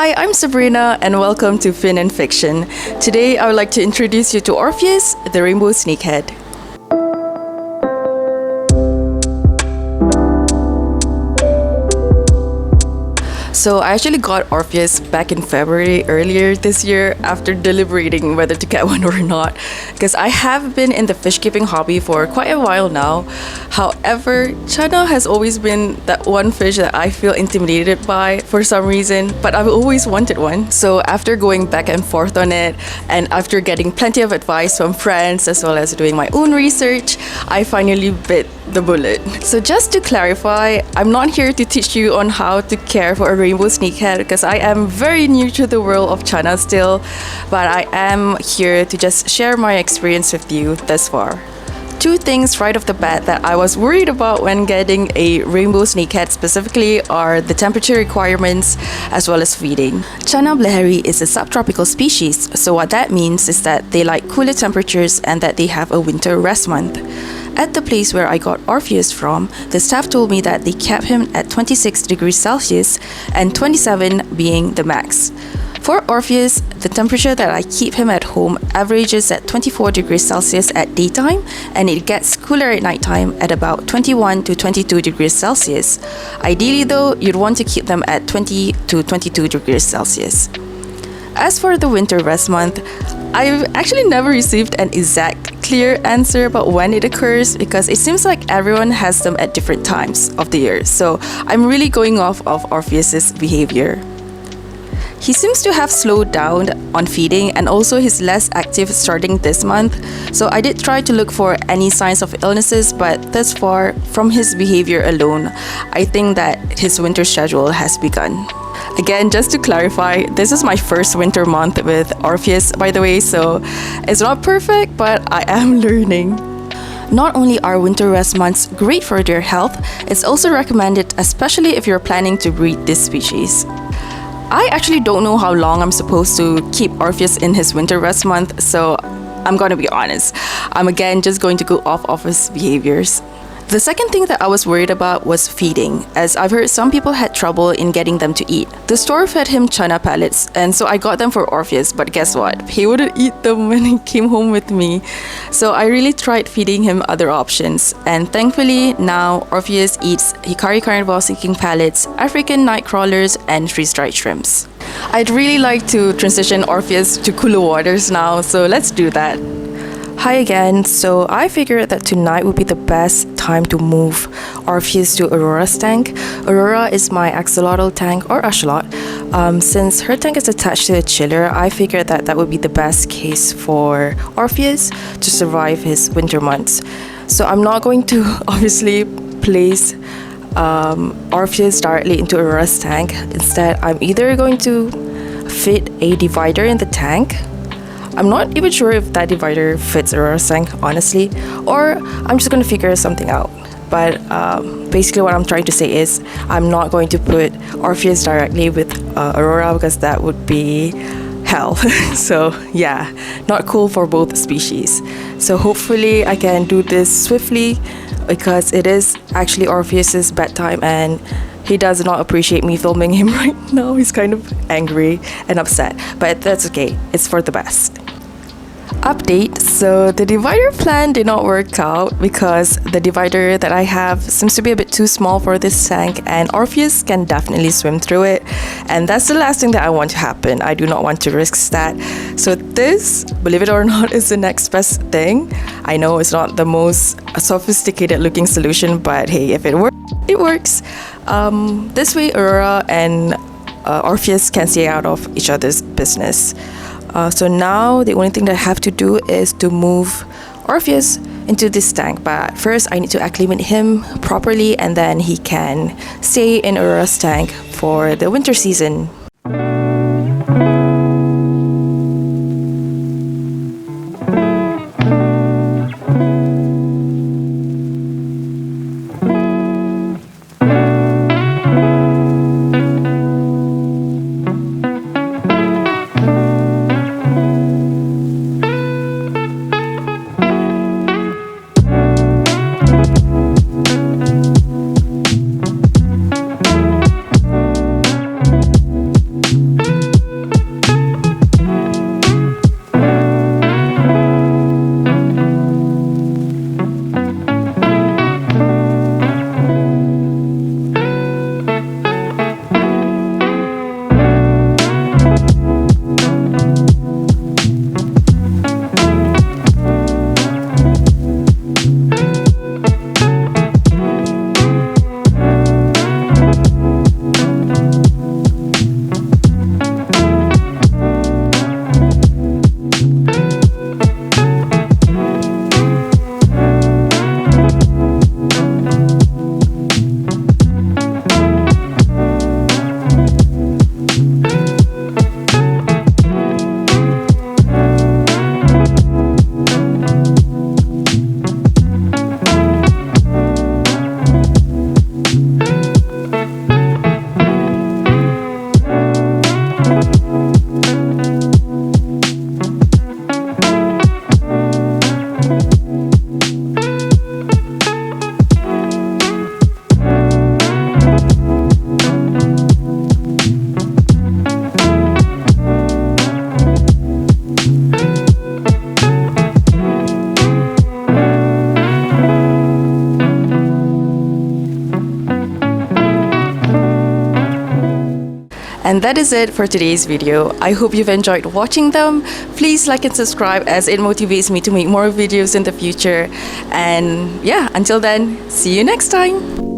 Hi, I'm Sabrina, and welcome to Fin and Fiction. Today, I would like to introduce you to Orpheus the Rainbow Snakehead. So I actually got Orpheus back in February earlier this year after deliberating whether to get one or not, because I have been in the fish keeping hobby for quite a while now. However, Channa has always been that one fish that I feel intimidated by for some reason, but I've always wanted one. So after going back and forth on it, and after getting plenty of advice from friends as well as doing my own research, I finally bit the bullet. So just to clarify, I'm not here to teach you on how to care for a rainbow snakehead because I am very new to the world of Channa still, but I am here to just share my experience with you thus far. Two things right off the bat that I was worried about when getting a rainbow snakehead specifically are the temperature requirements as well as feeding. Channa bleheri is a subtropical species, so what that means is that they like cooler temperatures and that they have a winter rest month. At the place where I got Orpheus from, the staff told me that they kept him at 26 degrees Celsius and 27 being the max. For Orpheus, the temperature that I keep him at home averages at 24 degrees Celsius at daytime, and it gets cooler at nighttime at about 21 to 22 degrees Celsius. Ideally though, you'd want to keep them at 20 to 22 degrees Celsius. As for the winter rest month, I've actually never received an exact clear answer about when it occurs because it seems like everyone has them at different times of the year. So I'm really going off of Orpheus's behavior. He seems to have slowed down on feeding and also he's less active starting this month. So I did try to look for any signs of illnesses, but thus far, from his behavior alone, I think that his winter schedule has begun. Again, just to clarify, this is my first winter month with Orpheus, by the way, so it's not perfect, but I am learning. Not only are winter rest months great for their health, it's also recommended especially if you're planning to breed this species. I actually don't know how long I'm supposed to keep Orpheus in his winter rest month, so I'm gonna be honest. I'm again just going to go off of his behaviors. The second thing that I was worried about was feeding, as I've heard some people had trouble in getting them to eat. The store fed him Channa pellets, and so I got them for Orpheus, but guess what? He wouldn't eat them when he came home with me. So I really tried feeding him other options, and thankfully now Orpheus eats hikari carnivore seeking pellets, African night crawlers, and freeze-dried shrimps. I'd really like to transition Orpheus to cooler waters now, so let's do that. Hi again, so I figured that tonight would be the best time to move Orpheus to Aurora's tank. Aurora is my axolotl tank or axolot. Since her tank is attached to a chiller, I figured that that would be the best case for Orpheus to survive his winter months. So I'm not going to obviously place Orpheus directly into Aurora's tank. Instead, I'm either going to fit a divider in the tank. I'm not even sure if that divider fits Aurora's tank, honestly, or I'm just going to figure something out. But basically what I'm trying to say is I'm not going to put Orpheus directly with Aurora because that would be hell. So yeah, not cool for both species. So hopefully I can do this swiftly because it is actually Orpheus's bedtime and he does not appreciate me filming him right now. He's kind of angry and upset, but that's okay. It's for the best. Update, so the divider plan did not work out because the divider that I have seems to be a bit too small for this tank and Orpheus can definitely swim through it, and that's the last thing that I want to happen. I do not want to risk that. So this, believe it or not, is the next best thing. I know it's not the most sophisticated looking solution, but hey, if it works, it works. This way Aurora and Orpheus can stay out of each other's business. So now the only thing that I have to do is to move Orpheus into this tank, but first I need to acclimate him properly and then he can stay in Aurora's tank for the winter season. And that is it for today's video. I hope you've enjoyed watching them. Please like and subscribe as it motivates me to make more videos in the future. And yeah, until then, see you next time.